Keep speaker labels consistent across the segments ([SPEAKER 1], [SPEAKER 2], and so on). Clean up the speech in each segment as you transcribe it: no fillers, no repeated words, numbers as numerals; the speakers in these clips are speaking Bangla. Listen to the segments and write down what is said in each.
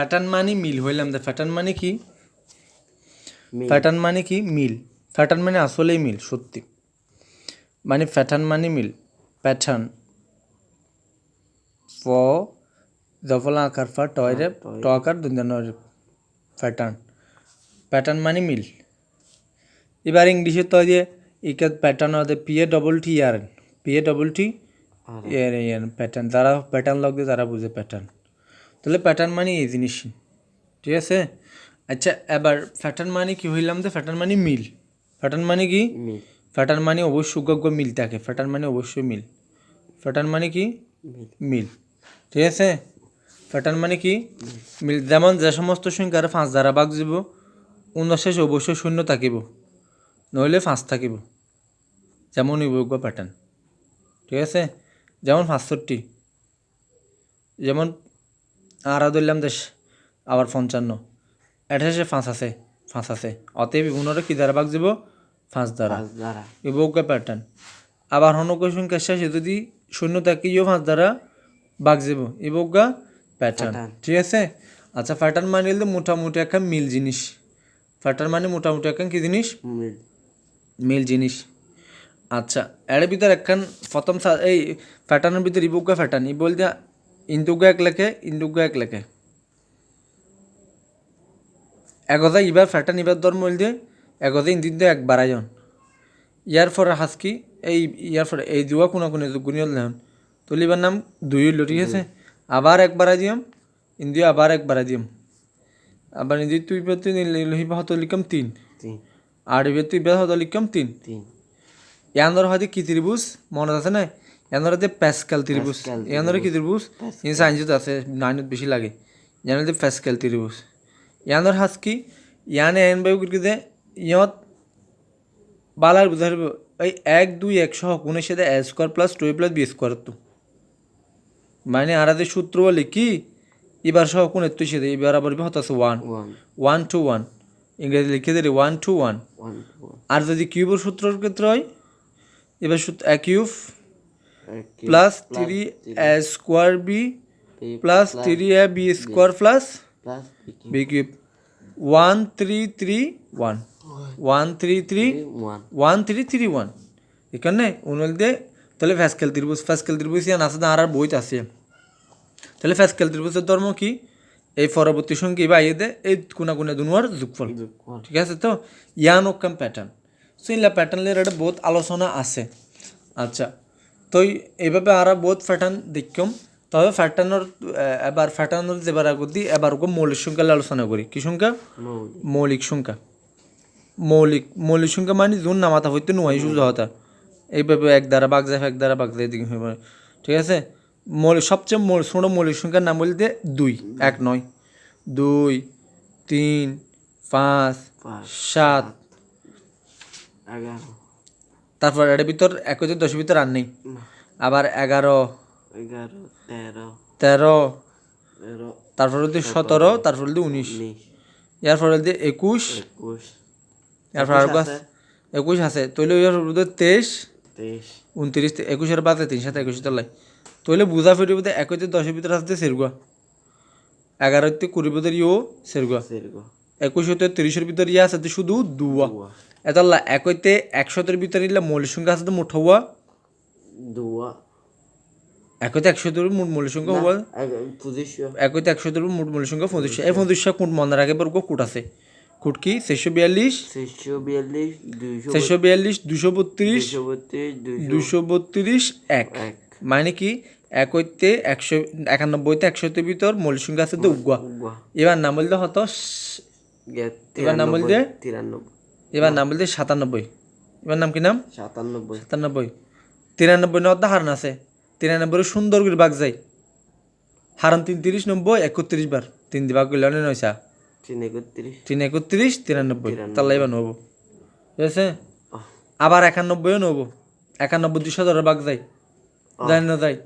[SPEAKER 1] প্যাটার্ন মানে মিল হইলাম দে প্যাটার্ন মানে কি
[SPEAKER 2] মিল।
[SPEAKER 1] প্যাটার্ন মানে কি মিল প্যাটার্ন মানে আসলেই মিল সত্যি মানে প্যাটার্ন মানে মিল প্যাটার্ন ফ জফলা আকার ফা টয়রে ট আকার দুন্দর প্যাটার্ন প্যাটার্ন মানে মিল এবার ইংলিশে তো যে ইকে প্যাটার্ন হবে পি এ ডবল টি এর প্যাটার্ন যারা প্যাটার্ন লাগবে তারা বুঝে প্যাটার্ন তাহলে প্যাটার্ন মানে এই জিনিস ঠিক আছে আচ্ছা এবার প্যাটার্ন মানে কি হইলাম তো প্যাটার্ন মানে মিল প্যাটার্ন মানে কি
[SPEAKER 2] মিল।
[SPEAKER 1] প্যাটার্ন মানে অবশ্যই মিল থাকে প্যাটার্ন মানে অবশ্যই মিল প্যাটার্ন মানে কি
[SPEAKER 2] মিল।
[SPEAKER 1] মিল ঠিক আছে প্যাটার্ন মানে কি মিল যেমন যে সমস্ত সংখ্যার 5 দ্বারা ভাগ যাব শেষ অবশ্যই শূন্য থাকিব নইলে 5 থাকিব যেমন ইবজ্ঞ প্যাটার্ন ঠিক আছে যেমন 65 যেমন আরা ধরলাম দেশ আবার 55 এটা শেষে 5 আছে অতএব ইগুণরে কি দ্বারা ভাগ যাব 5 দ্বারা ইবজ্ঞ প্যাটার্ন আবার হনক সংখ্যার শেষে যদি শূন্য থাকে 5 দ্বারা ভাগ যাব ইবজ্ঞ প্যাটার্ন ঠিক আছে আচ্ছা প্যাটার্ন মানে হলো মোটামুটি একটা মিল জিনিস প্যাটার্ন মানে মোটামুটি একটা কি জিনিস মিল জিনিস আচ্ছা এর ভিতর একখান প্রথম এই প্যাটার্নের ভিতর ইবজ্ঞ প্যাটার্ন ই বলতে ইন্দুজ্ঞ এক লেখে ইন্দুজ্ঞ এক লেখে একথা ইবার প্যাটার্ন ইবার ধর্ম বলতে একথা ইন্দিন এক বারায়ন ইয়ার পরে হাসকি এই ইয়ার পরে এই দুয়া কোনো গুণিয়ল লেহন তলিবার নাম দুই হইল ঠিক আছে আবার এক বাড়াই দিয়াম ইন্দিও আবার এক বাড়াই দিয়াম আবার ইন্দি তুই বেতু লহিবা হত লিখম 3 আর বেতু ইবার হত লিখম 3 ইয়ান্দর হয়তো কি ত্রিভুজ মনে আছে না ইয়ান্দর হতে প্যাসকেল ত্রিভুজ ইয়ান্দর কি ত্রিভুজ ইন সাইন্সত আছে 9 বেশি লাগে ইয়ান্দর হতে প্যাসকেল ত্রিভুজ ইয়ান্দর হাসকি ইয়ানে এন বায়ু কিতে ইয়ত বালার বুঝার এই 1 2 1 সহ কোণের সাথে a square plus 2 plus b square তো মানে আরাদের সূত্র বলে কি এবার সহ কোণের তুই সাথে এবার আবার হত আছে 1 to 1 ইংরেজি লিখে দিলে 1 to 1 আর যদি কিউবের সূত্রের ক্ষেত্রে হয় এবার সূত্র a cube plus 3 a square b plus 3 a b square plus b cube 1 3 3 1 1 3 3 1 3 3 1 এখানে উনল দে তাহলে প্যাসকেল ত্রিভুজ ইয়ান আছে না আর বইত আছে তাহলে প্যাসকেল ত্রিভুজের ধর্ম কি এই পরবর্তী সংখ্যা বা দে এই কোনা দুনোয়ার যোগফল ঠিক আছে তো ইয়ান ওকাম প্যাটার্ন সো ইলা প্যাটার্নের একটা বহুত আলোচনা আছে আচ্ছা তো এইভাবে আর বহুত প্যাটার্ন দেখম তবে প্যাটার্নের এবার প্যাটার্নের যেবার আগদি এবার মৌলিক সংখ্যা আলোচনা করি কি সংখ্যা মৌলিক সংখ্যা মৌলিক সংখ্যা মানে যোন নামাতা হইতে নয় সুযোগ হতা এইভাবে এক দ্বারা বাগ যায় দিকে ঠিক আছে সবচেয়ে ছোট মৌলিক সংখ্যার নাম বলতে 2 1 নয় 2 3 5 7
[SPEAKER 2] 11
[SPEAKER 1] তারপর এর ভিতর 1 থেকে 10 ভিতর আর নেই আবার 11 13 তারপর 17 তারপর 19 এরপর 21 এরপর আর 21 আছে তইলে এর 23 29 21 এর বাদে 3 সাথে 21 তলাই তইলে বুঝা ফেরিব 1 থেকে 10 ভিতর আছে সেরগুয়া 11 থেকে 20 ভিতর ইও সেরগুয়া 21 থেকে 30 এর ভিতর ইয়া আছে শুধু দুয়া এতলা 1 থেকে 100 এর ভিতর ইলা মৌলিক সংখ্যা আছে মোট হওয়া দুয়া 1 থেকে 100 এর মোট মৌলিক সংখ্যা হওয়া 1 থেকে 100 এর মোট মৌলিক সংখ্যা 25 এই 25 কোন মনে রাখে পর কোট আছে কোট কি 642 232 1 মানে কি 1 হইতে 191 তে 100 এর ভিতর মৌলিক সংখ্যা আছে তো উগা এবার নাম বলতে হতো এবার নাম বলতে 97 এবার নাম কি নাম 97 93 নদা হারন আছে 93 সুন্দর করে ভাগ যায় হারন 33 90 31 বার 3 ভাগ করলে অনেক নয়সা 3 31 93 তাহলে এবার নেবো ঠিক আছে আবার 91 নেবো 91 200 ধরে ভাগ যায় যায় না যায়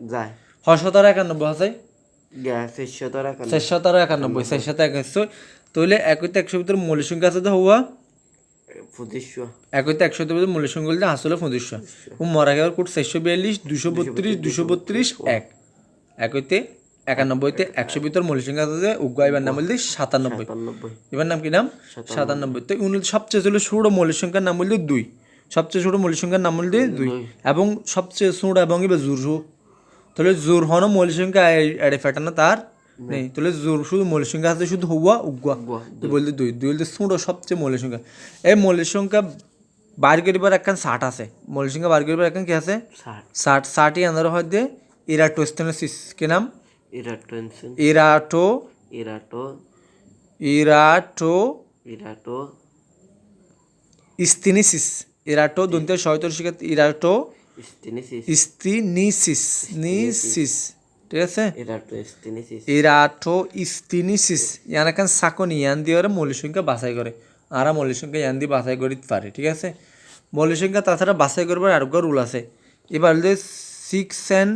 [SPEAKER 1] হর্ষতার 91 আছে 491 তইলে 1 থেকে 100 ভিতর মৌলিক সংখ্যা আছে তো হওয়া 1 থেকে 100 ভিতর মৌলিক সংখ্যা বলতে আসলে 25 ও মরা গেল কোট 442 232 1 1 হইতে 91তে 100 ভিতর মৌলিক সংখ্যা আছে উগ্র এবার নাম বলতে 97।
[SPEAKER 2] 97
[SPEAKER 1] এবার নাম কি নাম 97। তো সবচেয়ে ছোট মৌলিক সংখ্যার নাম বলতে 2, সবচেয়ে ছোট মৌলিক সংখ্যার নাম বলতে 2 এবং সবচেয়ে ছোট এবং এবার জোর তাহলে জোর হন মৌলিক সংখ্যা এড়ে ফেটানো তার নেই, তাহলে জোর শুধু মৌলিক সংখ্যা আছে শুধু হুয়া উগ্র বলতে 2 বলতে ছোট সবচেয়ে মৌলিক সংখ্যা। এই মৌলিক সংখ্যা বার করিবার একখান 60 আছে, মৌলিক সংখ্যা বার করিবার একখান কি আছে 60। 60ই আন্দার হয় দিয়ে ইরাটোস্টেনোসিস কি নাম
[SPEAKER 2] ইরাটোনসিন
[SPEAKER 1] ইরাটো
[SPEAKER 2] ইরাটো
[SPEAKER 1] ইরাটো
[SPEAKER 2] ইরাটো
[SPEAKER 1] স্টিনিসিস ইরাটো দন্তের সহিতর শিক্ষা ইরাটো
[SPEAKER 2] স্টিনিসিস
[SPEAKER 1] স্টিনিসিস নিসিস ঠিক আছে
[SPEAKER 2] ইরাটো স্টিনিসিস
[SPEAKER 1] ইরাটো স্টিনিসিস ইয়ান এখন সাকনি ইয়ান দিয়ে ওরা মৌলিক সংখ্যা বাছাই করে, আরা মৌলিক সংখ্যা ইয়ান দিয়ে বাছাই করিতে পারে ঠিক আছে। মৌলিক সংখ্যা তাছাড়া বাছাই করবার আরো রুল আছে। এবার 6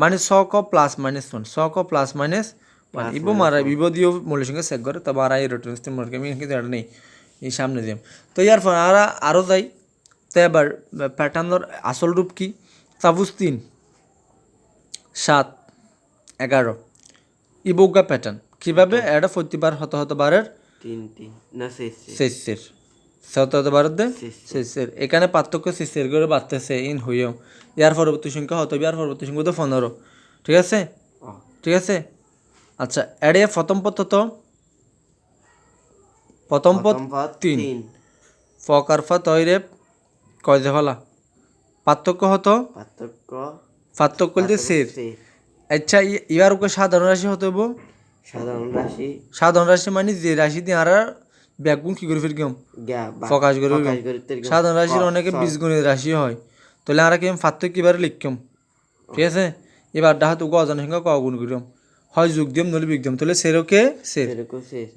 [SPEAKER 1] মানে 100 প্লাস মাইনাস 1 100 প্লাস মাইনাস 1 ইবো মারা বিবো দিও মৌলিক সংখ্যা চেক করে তবে আর এই রোটেন সিস্টেম মার্কে আমি কিন্তু এটা নেই এই সামনে দিম। তো ইয়ার পর আরও যাই। তো এবার প্যাটার্নর আসল রূপ কি? সাপোজ 3 7 11 ইবোগা প্যাটার্ন কীভাবে এটা প্রতিবার হতবারের
[SPEAKER 2] 3 না
[SPEAKER 1] শেষের শতবার দে শেষের এখানে পার্থক্য শেষের করে বাড়তেছে ইন হইও। ইয়ার পরবর্তী সংখ্যা হতো ইয়ার পরবর্তী সংখ্যা তো 15 ঠিক আছে ঠিক আছে। আচ্ছা এড়ে প্রথম পদ তো প্রথম পদ 3 ফকার ফা তৈরে কয় দে ফলা পার্থক্য হতো পার্থক্য দিয়ে শের। আচ্ছা এবার ওকে সাধারণ রাশি হতে হবো সাধারণ রাশি মানে যে রাশি দিয়ে আর ব্যাগুণ কি করে ফিরগম প্রকাশ করে সাধারণ রাশির অনেকে বীজগণিত রাশি হয়, তাহলে আর কি পার্থক্য এবারে লিখম ঠিক আছে। এবার ডাহাত ওকে অজানা সংখ্যা ক গুণ করিম হয় যোগ দিম নলে বিয়োগ দিম তাহলে সেরকে সের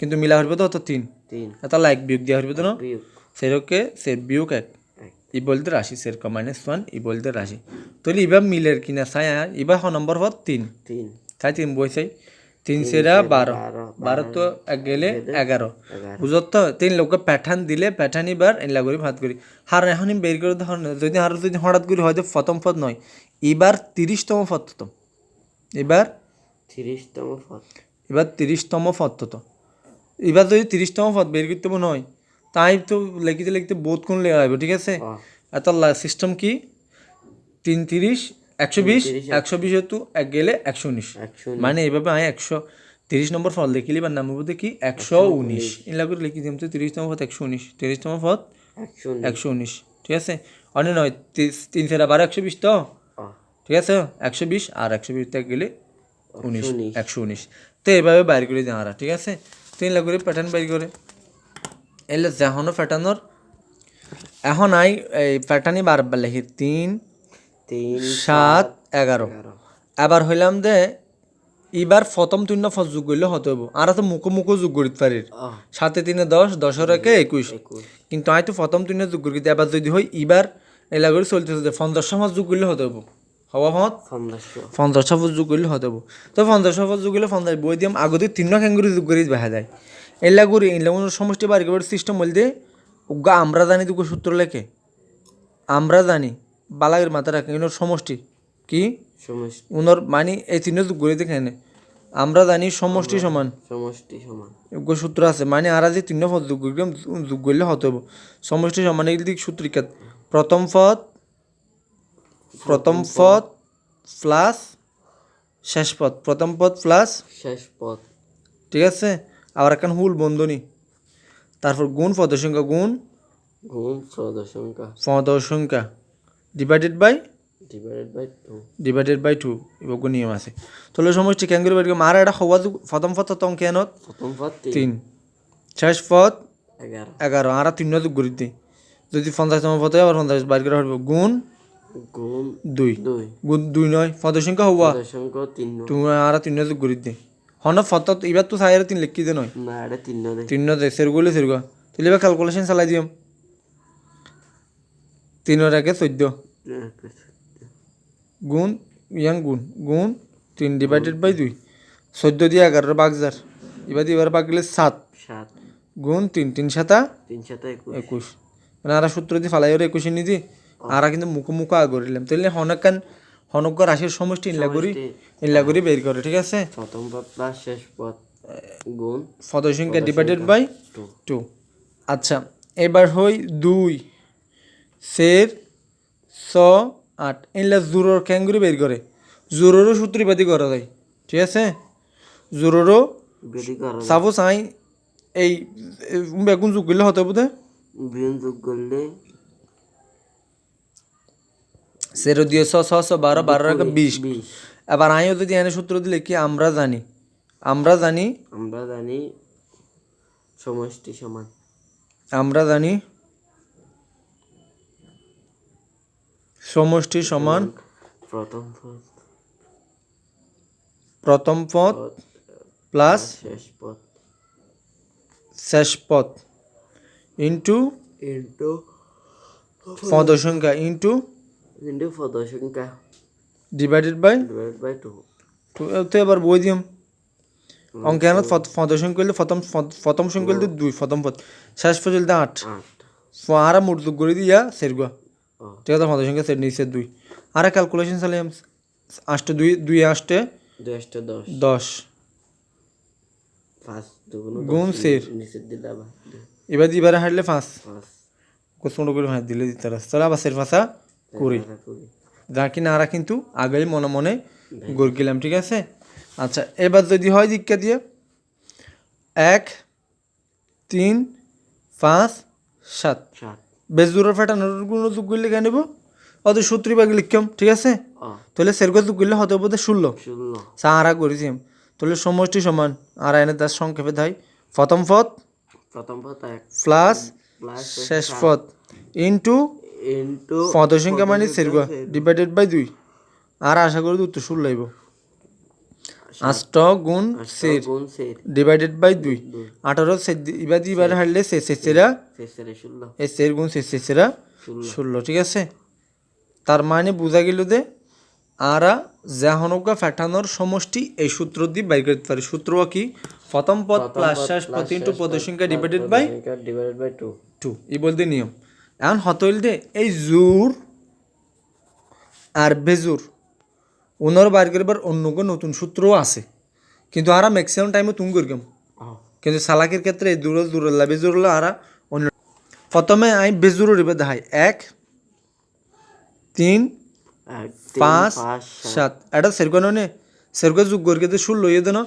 [SPEAKER 1] কিন্তু মিলা হইবে তো অত 3 এটা লাইক বিয়োগ দিয়া হইবে তো না সেরকে সের বিয়োগ 1 ই বলতে রাশি সের ক -1 ই বলতে রাশি তাহলে এবার মিলের কিনা চাই এবার হ নম্বর পর 3 তাই 3 বই চাই 3 সেরা 12 12 তো এক গেলে 11 বুঝত তো 3 লোক প্যাটার্ন দিলে প্যাটার্ন এবার এলা করি ভাত করি হার এখন বের করে ধর যদি আর যদি হঠাৎ করে হয়তো প্রথম পদ নয় এবার 30তম পদ তো এবার
[SPEAKER 2] 30তম পদ
[SPEAKER 1] এবার 30তম পদ তো এবার যদি 30তম পদ বের করতে নয় তাই তো লিখিতে লিখতে বোধ কোন লেখা হবে ঠিক আছে। এত সিস্টেম কি 3 30 120 120 হেতু এক গেলে 119 মানে এইভাবে আমি 130 নম্বর ফল লিখিলি বা নাম বলতে কি 119 এলা করে লিখি দিম তো 30তম পদ 119 30তম পদ 119 ঠিক আছে। অন্য নয় 3 সেরা 12 120 তো ঠিক আছে 120 আর 120 তে গেলে 19 119 তো এইভাবে বাইর করে দেওয়া ঠিক আছে। 3 লাখ করে প্যাটার্ন বাইর করে এলে যেহনো প্যাটার্নর এখন আই এই প্যাটার্নই বারবার লিখি 3 7 11 এবার হইলাম দে এবার প্রথম 3 ফজ যোগ করলে হতে হবো আর তো মুখো যোগ করিতে পারি 7 3 10 10 একে 21 কিন্তু আই তো প্রথম 3 যোগ করি এবার যদি হয় এবার এলা করে চলতেছে 15 ফজ যোগ করলে হতে হবো হওয়া মত 15 ফজ যোগ করলে হতে হবো তো 15 ফজ যোগ করলে 15 বই দিম আগতে 3 ক্যাঙ্গুরি যোগ করি দেখা যায় এলা করে এলা সমষ্টি বার করে সিস্টেম বলতে উগা আমরা জানি দুটো সূত্র লেখে আমরা জানি বালাগের মাথা রাখে ইনোর সমষ্টি কি উনোর মানে এই 3 যোগ করে দেখে না আমরা জানি সমষ্টি সমান উগ্র সূত্র আছে মানে আর যে 3 পদ যোগ করলে হতে হবে সমষ্টি সমান এই দিক সূত্র প্রথম পদ প্লাস শেষ পদ প্রথম পদ প্লাস
[SPEAKER 2] শেষ পদ
[SPEAKER 1] ঠিক আছে। আবার একটা হুল বন্ধনী তারপর গুণ পদের সংখ্যা গুণ পদের সংখ্যা ডিভাইডেড বাই 2 এবার নিয়ম আছে তাহলে সমষ্টি ক্যাঙ্গুরি বাড়ি আর এটা হওয়া প্রথম পদ তো কেন 3 শেষ পদ 11 আর 3 যোগ করি দিই যদি 50তম পদ হয় আবার 50 বাইর করে হবে গুণ 2 নয় পদের সংখ্যা হওয়া তুমি আর 3 যোগ করি দিই হন ফত এবার তো সাইরে 3 লিখি দে নয়
[SPEAKER 2] না এটা
[SPEAKER 1] 3 দে সেরগুলো তাহলে এবার ক্যালকুলেশন চালাই দিম 3 এর আগে 14 গুণ গুণ 3 ডিভাইডেড বাই 2 14 দিয়ে 11 ভাগ যার এবার ভাগ গেলে 7 গুণ 3 3 7 21 মানে আর সূত্র দিয়ে ফালাই 21 নি দি আর কিন্তু মুখো আগরিলাম তাহলে হনকান হনজ্ঞ রাশির সমষ্টি
[SPEAKER 2] সমষ্টি।
[SPEAKER 1] ইনলা করি বের করে, ঠিক আছে?
[SPEAKER 2] প্রথম পদ প্লাস শেষ পদ গুণ
[SPEAKER 1] পদ সংখ্যা
[SPEAKER 2] পদ
[SPEAKER 1] ডিভাইডেড
[SPEAKER 2] সংখ্যা
[SPEAKER 1] বাই
[SPEAKER 2] 2।
[SPEAKER 1] 2। আচ্ছা, এবার হই 2 সের 8 ইনলা জোরর ক্যাঙ্গুরি বের করে, জোররও সূত্রপাতি করা যায়, ঠিক আছে? জোররও
[SPEAKER 2] বেদি করা যায়।
[SPEAKER 1] সাপোজ আই এই বেগুন যোগ করলে হতে বোধ
[SPEAKER 2] বিয়োগ যোগ করলে
[SPEAKER 1] সেরো দিয়ে 12 12 রাখা 20।
[SPEAKER 2] 20।
[SPEAKER 1] এবার আইও যদি এনে সূত্র দিলে কি আমরা জানি
[SPEAKER 2] আমরা জানি সমষ্টি সমান
[SPEAKER 1] আমরা জানি সমষ্টি সমান
[SPEAKER 2] প্রথম পদ
[SPEAKER 1] প্রথম পদ প্লাস
[SPEAKER 2] শেষ পদ
[SPEAKER 1] শেষ পদ ইন্টু
[SPEAKER 2] ইন্টু
[SPEAKER 1] পদ সংখ্যা ইন্টু
[SPEAKER 2] পদ সংখ্যা
[SPEAKER 1] ডিভাইডেড বাই
[SPEAKER 2] ডিভাইড বাই 2।
[SPEAKER 1] তো এবার বই দিম অঙ্কে আনত পদ সংখ্যা হলে প্রথম সংখ্যা হলে 2 প্রথম পদ, শেষ পদ হলে 8
[SPEAKER 2] 8।
[SPEAKER 1] আর মোট যোগ করে দিয়া সেরগুয়া,
[SPEAKER 2] ও
[SPEAKER 1] ঠিক আছে? পদ সংখ্যা সের নিচে 2 আর ক্যালকুলেশন চালাই 8 2 2 8
[SPEAKER 2] 2 10
[SPEAKER 1] 10
[SPEAKER 2] 5 দুগুণ
[SPEAKER 1] গুণ সের
[SPEAKER 2] নিচে দিলে আবার
[SPEAKER 1] এবার দিবারে হারলে 5
[SPEAKER 2] 5
[SPEAKER 1] কোশ্চেন করে ভাই দিলে দিতে রাস চলে আবার সের ভাষা করি যা কি না আরা কিন্তু আগেই মনে মনে গড় গেলাম, ঠিক আছে? আচ্ছা, এবার যদি হয় দীক্ষা দিয়ে 1 3 5 7
[SPEAKER 2] 7।
[SPEAKER 1] বেশ দূরের ফাটানোর গুণ যোগ করলে কেন নেব অত সূত্রি ভাগে লিখতাম, ঠিক আছে?
[SPEAKER 2] ও
[SPEAKER 1] তাহলে সেরকম যোগ করলে হতে বোধ 16
[SPEAKER 2] 16।
[SPEAKER 1] সারা করেছি তাহলে সমষ্টি সমান আর এনে তার সংক্ষেপে ধাই প্রথম পদ
[SPEAKER 2] প্রথম পদ 1
[SPEAKER 1] প্লাস
[SPEAKER 2] প্লাস
[SPEAKER 1] শেষ পদ ইন্টু
[SPEAKER 2] ইন্টু
[SPEAKER 1] পদ সংখ্যা মানে সেরগা ডিভাইডেড বাই 2 আর আশা করি উত্তর 16 লইব 8 গুণ সের
[SPEAKER 2] গুণ সের
[SPEAKER 1] ডিভাইডেড বাই 2 18 সের এবার হারলে সেরা
[SPEAKER 2] শেষের 16
[SPEAKER 1] এই সের গুণ সেরা 16, ঠিক আছে? তার মানে বোঝা গেল যে আরা জাহনকা ফ্যাটানোর সমষ্টি এই সূত্র দিয়ে বাইর করতে পারি। সূত্র কি? প্রথম পদ প্লাস শেষ পদ ইন্টু পদ সংখ্যা ডিভাইডেড বাই 2 এই বলতে নিয়ম। এখন হতইল দে এই জোর আর বেজোর ওনার বাইর করবার অন্য কোনো নতুন সূত্রও আছে, কিন্তু আরা ম্যাক্সিমাম টাইমে তুমি করগাম, কিন্তু সালাকের ক্ষেত্রে এই দূরল্লা বেজোরলা আরা অন্য। প্রথমে আমি বেজোরের এবার দেখাই 1 3 5 7 এটা সেরকম নে সেরকম যোগ করকে তো 16 ইয়ে দেন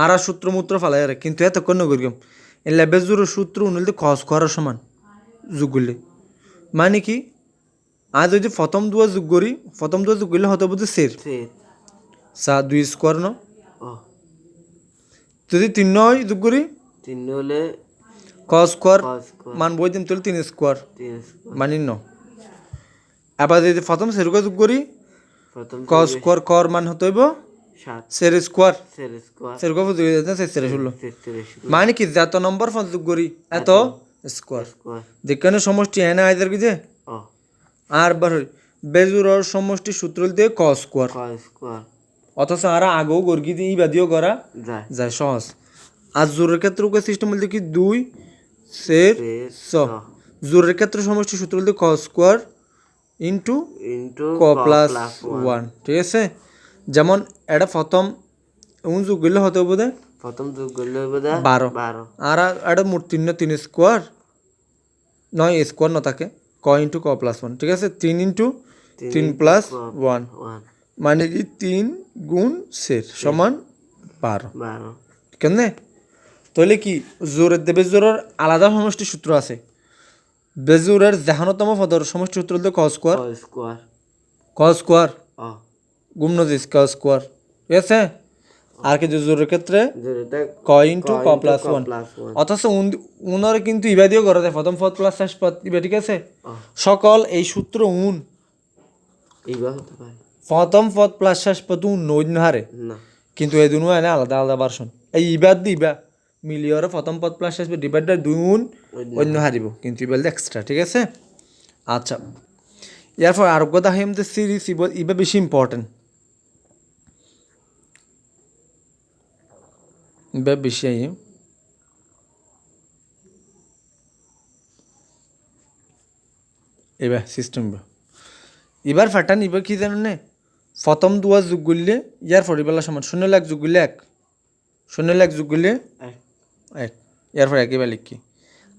[SPEAKER 1] আর সূত্র মূত্র ফালাই আর কিন্তু এতক্ষণ ন করগাম এই লেবেজোর সূত্র উনলতে কস করার সমান যোগ করলে মানে কি আর যদি প্রথম দুয়া যোগ করি প্রথম দুয়া যোগ করলে হতে বুঝে সের সা 2 স্কোয়ার ন যদি 3 নয় যোগ করি
[SPEAKER 2] 3 হলে
[SPEAKER 1] কস স্কোয়ার
[SPEAKER 2] cos
[SPEAKER 1] মান বই দিম তাহলে 3 স্কোয়ার
[SPEAKER 2] 3
[SPEAKER 1] মানি ন। আবার যদি প্রথম সেরকম যোগ করি
[SPEAKER 2] প্রথম
[SPEAKER 1] কস স্কোয়ার কর মান হতে হইব
[SPEAKER 2] 7
[SPEAKER 1] সের স্কোয়ার
[SPEAKER 2] সের স্কোয়ার
[SPEAKER 1] সেরকম যোগ দিতে সেরে 16
[SPEAKER 2] 16
[SPEAKER 1] মানে কি যত নম্বর ফল যোগ করি এত স্কোয়ার
[SPEAKER 2] স্কোয়ার
[SPEAKER 1] যেখানে সমষ্টি এনে আইদার কি যে
[SPEAKER 2] ও
[SPEAKER 1] আর বার বেজুরর সমষ্টি সূত্র দিয়ে ক স্কোয়ার
[SPEAKER 2] cos স্কোয়ার
[SPEAKER 1] অথচ আর আগেও গর্গি দিয়ে বাদিও করা
[SPEAKER 2] যায়
[SPEAKER 1] যায় সহজ। আর জোরের ক্ষেত্রে ওকে সিস্টেম বলতে কি 2 সের স জোরের ক্ষেত্রে সমষ্টি সূত্র বলতে ক স্কোয়ার ইন্টু
[SPEAKER 2] ইন্টু
[SPEAKER 1] ক প্লাস 1, ঠিক আছে? যেমন এটা প্রথম যোগ করলে হতে বোধ
[SPEAKER 2] প্রথম যোগ করলে বোধ
[SPEAKER 1] 12 আর এটা মোট 3 স্কোয়ার নয় স্কোয়ার ন থাকে ক ইন্টু ক প্লাস 1, ঠিক আছে? 3 ইন্টু 3 প্লাস 1
[SPEAKER 2] 1
[SPEAKER 1] মানে কি 3 গুণ সের সমান 12
[SPEAKER 2] 12
[SPEAKER 1] কেমনে? তাহলে কি জোরের দেবে জোরের আলাদা সমষ্টি সূত্র আছে, বেজোরের জাহানতম পদর সমষ্টি সূত্র হলো ক স্কোয়ার
[SPEAKER 2] cos স্কোয়ার
[SPEAKER 1] ক স্কোয়ার
[SPEAKER 2] ও
[SPEAKER 1] গুণ দিস ক স্কোয়ার, ঠিক আছে? আর কি জোরের ক্ষেত্রে
[SPEAKER 2] যেটা
[SPEAKER 1] ক ইন্টু ক প্লাস 1 অথচ উনার কিন্তু ইবাদিও করা যায় প্রথম পদ প্লাস শেষ পদ ইবা, ঠিক আছে? সকল এই সূত্র
[SPEAKER 2] এইবার হতে পারে
[SPEAKER 1] প্রথম পদ প্লাস শেষ পদ নৈন্য হারে,
[SPEAKER 2] না
[SPEAKER 1] কিন্তু এই দুনো এনে আলাদা আলাদা ভার্সন। এই ইবাদ দিবা মিলিয়র প্রথম পদ প্লাস শেষ পদ ডিভাইড বাই 2 অন্য হারিব, কিন্তু ইবাল এক্সট্রা, ঠিক আছে? আচ্ছা, এরপর আর কথা হয় আমাদের সিরিজ ইবা বেশি ইম্পর্টেন্ট, ইবা বেশি আই এবার সিস্টেম এবার ফাটান ইবা কি জানেন প্রথম দুয়া যোগ করলে ইয়ার পরিবেলা সমান 0 লাখ যোগ করলে 1, 0 লাখ যোগ করলে
[SPEAKER 2] এক
[SPEAKER 1] 1, ইয়ার পরে একই বা লিখি।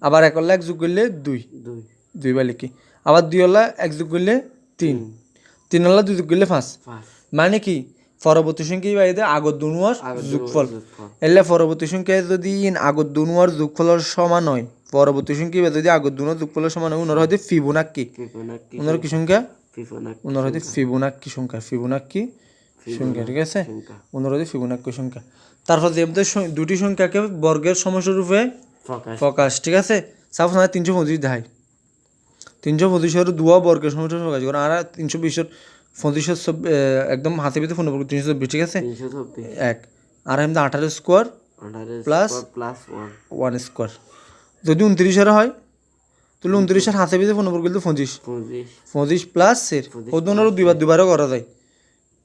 [SPEAKER 1] আবার 1 লাখ যোগ করলে 2,
[SPEAKER 2] দুই
[SPEAKER 1] 2 বা লিখি। আবার 2 লাখ 1 যোগ করলে 3, 3 লাখ 2 যোগ করলে 5।
[SPEAKER 2] পাঁচ
[SPEAKER 1] মানে কি পরবর্তী সংখ্যা বাইদে আগত দুনুয়ার যোগফল। এলে পরবর্তী সংখ্যা যদি আগত দুনুয়ার যোগফলের সমান হয়, পরবর্তী সংখ্যা যদি আগত দুনুয়ার যোগফলের সমান হয়, উনার হয়তো ফিবোনাক্কি।
[SPEAKER 2] ফিবোনাক্কি
[SPEAKER 1] উনার কি সংখ্যা?
[SPEAKER 2] ফিবোনাক্কি
[SPEAKER 1] উনার হয়তো ফিবোনাক্কি সংখ্যা, ফিবোনাক্কি সংখ্যা, ঠিক আছে?
[SPEAKER 2] সংখ্যা
[SPEAKER 1] উনার হয়তো ফিবোনাক্কি সংখ্যা। তারপর যে দুটি সংখ্যাকে বর্গের সমষ্টিরূপে
[SPEAKER 2] প্রকাশ
[SPEAKER 1] প্রকাশ, ঠিক আছে? সাপোজ আমরা 325 দেখাই, 325 দুয়া বর্গের সমষ্টিরূপে প্রকাশ করে, আর 320 25 একদম হাতে ভিতরে 324, ঠিক আছে?
[SPEAKER 2] 324
[SPEAKER 1] এক আর এমনি 18 স্কোয়ার
[SPEAKER 2] 18
[SPEAKER 1] প্লাস
[SPEAKER 2] প্লাস
[SPEAKER 1] 1 স্কোয়ার। যদি 29 হয় তাহলে 29 হাতে ভিতরে 15 করলে 25,
[SPEAKER 2] 25
[SPEAKER 1] 25 প্লাস এর ওদনেরও দুইবারও করা যায়,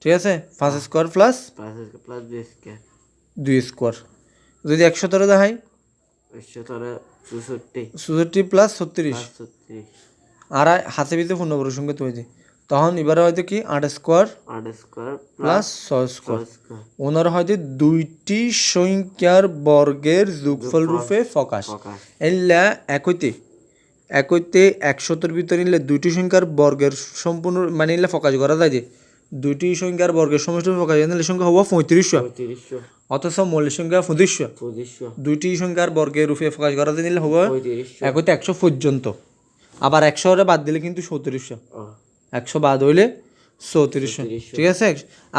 [SPEAKER 1] ঠিক আছে? 5 square plus
[SPEAKER 2] 5 plus 2 square
[SPEAKER 1] 2 square. যদি 100 দেখাই
[SPEAKER 2] 64
[SPEAKER 1] 64 প্লাস 36,
[SPEAKER 2] 36
[SPEAKER 1] আর হাতে ভিতরে 15 সংখ্যা তৈরি। তখন এবারে হয়তো কি 8 square
[SPEAKER 2] 8 square
[SPEAKER 1] plus 6 square.
[SPEAKER 2] 6 square
[SPEAKER 1] ওনার হয়তো দুইটি সংখ্যার বর্গের যোগফল রূপে প্রকাশ।
[SPEAKER 2] প্রকাশ
[SPEAKER 1] এলা একইতে 100 ভিতরে নিলে দুইটি সংখ্যার বর্গের সম্পূর্ণ মানে নিলে প্রকাশ করা যায় যে দুইটি সংখ্যার বর্গের সমষ্টি প্রকাশ নিলে সংখ্যা হওয়া 3500,
[SPEAKER 2] 3500
[SPEAKER 1] অথচ মৌলিক সংখ্যা 2500।
[SPEAKER 2] 2500
[SPEAKER 1] দুইটি সংখ্যার বর্গের রূপে প্রকাশ করা যায় নিলে হওয়া
[SPEAKER 2] 3500
[SPEAKER 1] একইতে 100 পর্যন্ত। আবার 100 বাদ দিলে কিন্তু 3700,
[SPEAKER 2] ও
[SPEAKER 1] 100 বাদ হইলে 3400, ঠিক আছে?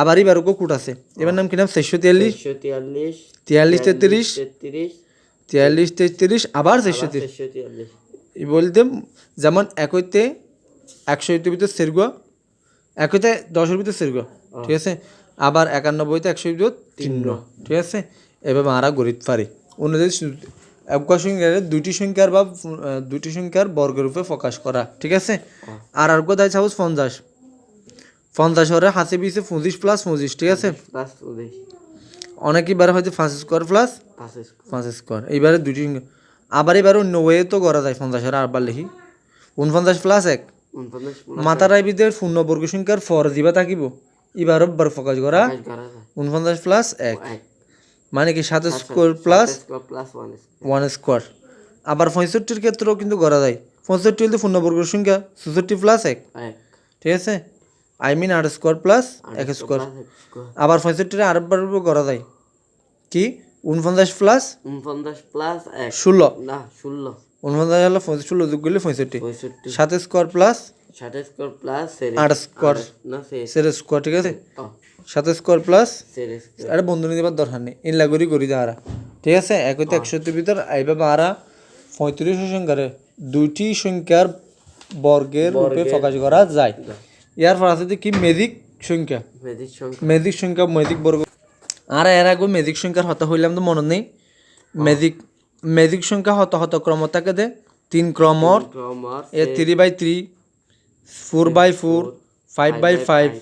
[SPEAKER 1] আবার এবার কোট আছে, এবার নাম কি নাম? 443,
[SPEAKER 2] 443
[SPEAKER 1] 43 33,
[SPEAKER 2] 33
[SPEAKER 1] 43 33, আবার 443।
[SPEAKER 2] 443
[SPEAKER 1] এই বলতে যেমন একইতে 100 ভিতর সেরগুয়া, একইতে 10 ভিতর সেরগুয়া, ঠিক আছে? আবার 91তে 100 ভিতর 3, ঠিক আছে? এভাবে আমরা গরিত পারি অনুযায়ী একবার সংখ্যার দুইটি সংখ্যার বা দুইটি সংখ্যার বর্গরূপে প্রকাশ করা, ঠিক আছে? আর আর কোথায় সাপোজ 50, 50 হরে হাতে পিছে 25 প্লাস 25, ঠিক আছে?
[SPEAKER 2] প্লাস 25
[SPEAKER 1] অনেক এবার হয়তো 5 স্কোয়ার প্লাস 5 স্কোয়ার। এইবারে দুইটি সংখ্যা আবার এবার অন্য ওয়ে তো করা যায়। 50 হরে আবার লিখি 49 প্লাস 1,
[SPEAKER 2] 49
[SPEAKER 1] মাতারাই ভিতরে পূর্ণবর্গ সংখ্যার ফর দিবা থাকিব, এবারও বার প্রকাশ করা
[SPEAKER 2] প্লাস করা যায়
[SPEAKER 1] 49 প্লাস 1,
[SPEAKER 2] 1
[SPEAKER 1] মানে কি 7 square plus
[SPEAKER 2] square plus
[SPEAKER 1] 1 square. আবার 65 ক্ষেত্রেও কিন্তু করা যায়। 65 হলে পূর্ণবর্গ সংখ্যা 66 প্লাস 1,
[SPEAKER 2] 1
[SPEAKER 1] ঠিক আছে? I mean 8 square plus 1 square. আবার 65 আরেকবার করা যায় কি 49 প্লাস
[SPEAKER 2] 49 প্লাস 1
[SPEAKER 1] 16,
[SPEAKER 2] না 16
[SPEAKER 1] 49 হলো 16 যোগ করলে 65,
[SPEAKER 2] 65
[SPEAKER 1] 7 square plus
[SPEAKER 2] 60 square plus
[SPEAKER 1] 8 square
[SPEAKER 2] না
[SPEAKER 1] সের স্কোয়ার, ঠিক আছে?
[SPEAKER 2] ও
[SPEAKER 1] 7 স্কোয়ার প্লাস
[SPEAKER 2] সেরে
[SPEAKER 1] আরে বন্ধু নিয়ে দেবার দরকার নেই, ইনলা করি যারা, ঠিক আছে? একইতে 100 ভিতর এইভাবে আরা 35 সংখ্যারে দুইটি সংখ্যার বর্গের রূপে প্রকাশ করা যায়। ইয়ার পর আছে যে কি মেজিক সংখ্যা,
[SPEAKER 2] মেজিক সংখ্যা
[SPEAKER 1] মেজিক সংখ্যা মেজিক বর্গ। আর এর আগে মেজিক সংখ্যার হতা হইলাম তো মনে নেই। মেজিক সংখ্যা হত ক্রম থাকে দে 3 ক্রমর
[SPEAKER 2] ক্রমার
[SPEAKER 1] 3/3, 4/4, 5/5,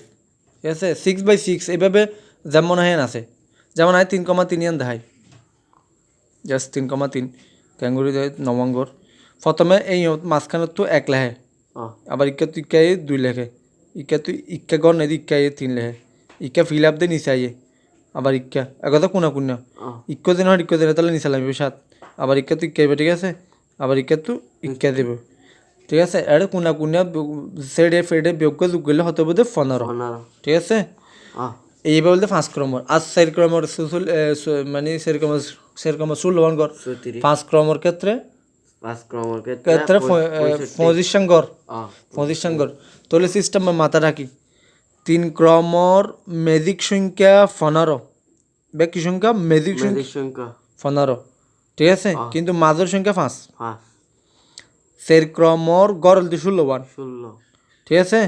[SPEAKER 1] ঠিক আছে? 6/6 এইভাবে যেমন হেন আছে, যেমন হয় 3,3 ইয়ান দেখায়, জাস্ট 3,3 ক্যাঙ্গুরি দেয় নবঙ্গর। প্রথমে এই মাঝখানে তো 1 লেখে, আবার ইক্কা তো ইক্কায় 2 লেখে, ইক্কা তো ইক্কা গড় নেই ইক্কায় 3 লেখে, ইক্কা ফিল আপ দিয়ে নিচে আইয়ে, আবার ইক্কা একথা কোনা ইক্কো দিন হয় ইক্কো দিন তাহলে নিচে লাগবে 7, আবার ইক্কা তো ইক্কাইবে, ঠিক আছে? আবার ইক্কা তো ইক্কা দেবে, ঠিক আছে? এটা কোনা সেডে ফেডে বিয়োগ যোগ করলে হতে বোধ 15, ঠিক আছে? এইবার বলতে 5 ক্রমর আর 4 ক্রমর মানে সেরকম 16 গড় 5 ক্রমর ক্ষেত্রে
[SPEAKER 2] 5 ক্রমার
[SPEAKER 1] ক্ষেত্রে 25 সংগর 25 সংগর। তাহলে সিস্টেম মাথা রাখি 3 ক্রমর মেজিক সংখ্যা 15, ব্যক্তি সংখ্যা মেজিক সংখ্যা 15, ঠিক আছে? কিন্তু মাঝের সংখ্যা 5, 4 ক্রমর গড় 16, ঠিক আছে?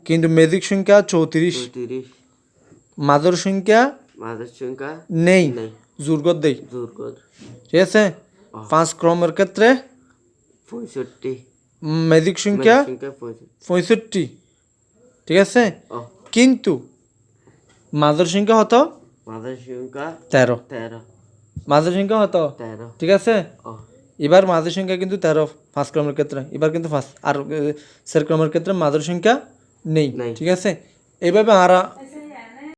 [SPEAKER 1] কিন্তু মেজিক সংখ্যা 34, মাঝের সংখ্যা নেই, জোরগর দেই, ঠিক আছে? 5 ক্রমের ক্ষেত্রে
[SPEAKER 2] 65
[SPEAKER 1] মেজিক সংখ্যা 65, ঠিক আছে? কিন্তু মাঝের সংখ্যা হতো 13, মাঝের সংখ্যা হতো 13, ঠিক আছে? এবার মাঝের সংখ্যা কিন্তু 13 5 ক্রমের ক্ষেত্রে, এবার কিন্তু 5 আর 4 ক্রমের ক্ষেত্রে মাঝের সংখ্যা নেই, ঠিক আছে? এইভাবে আরা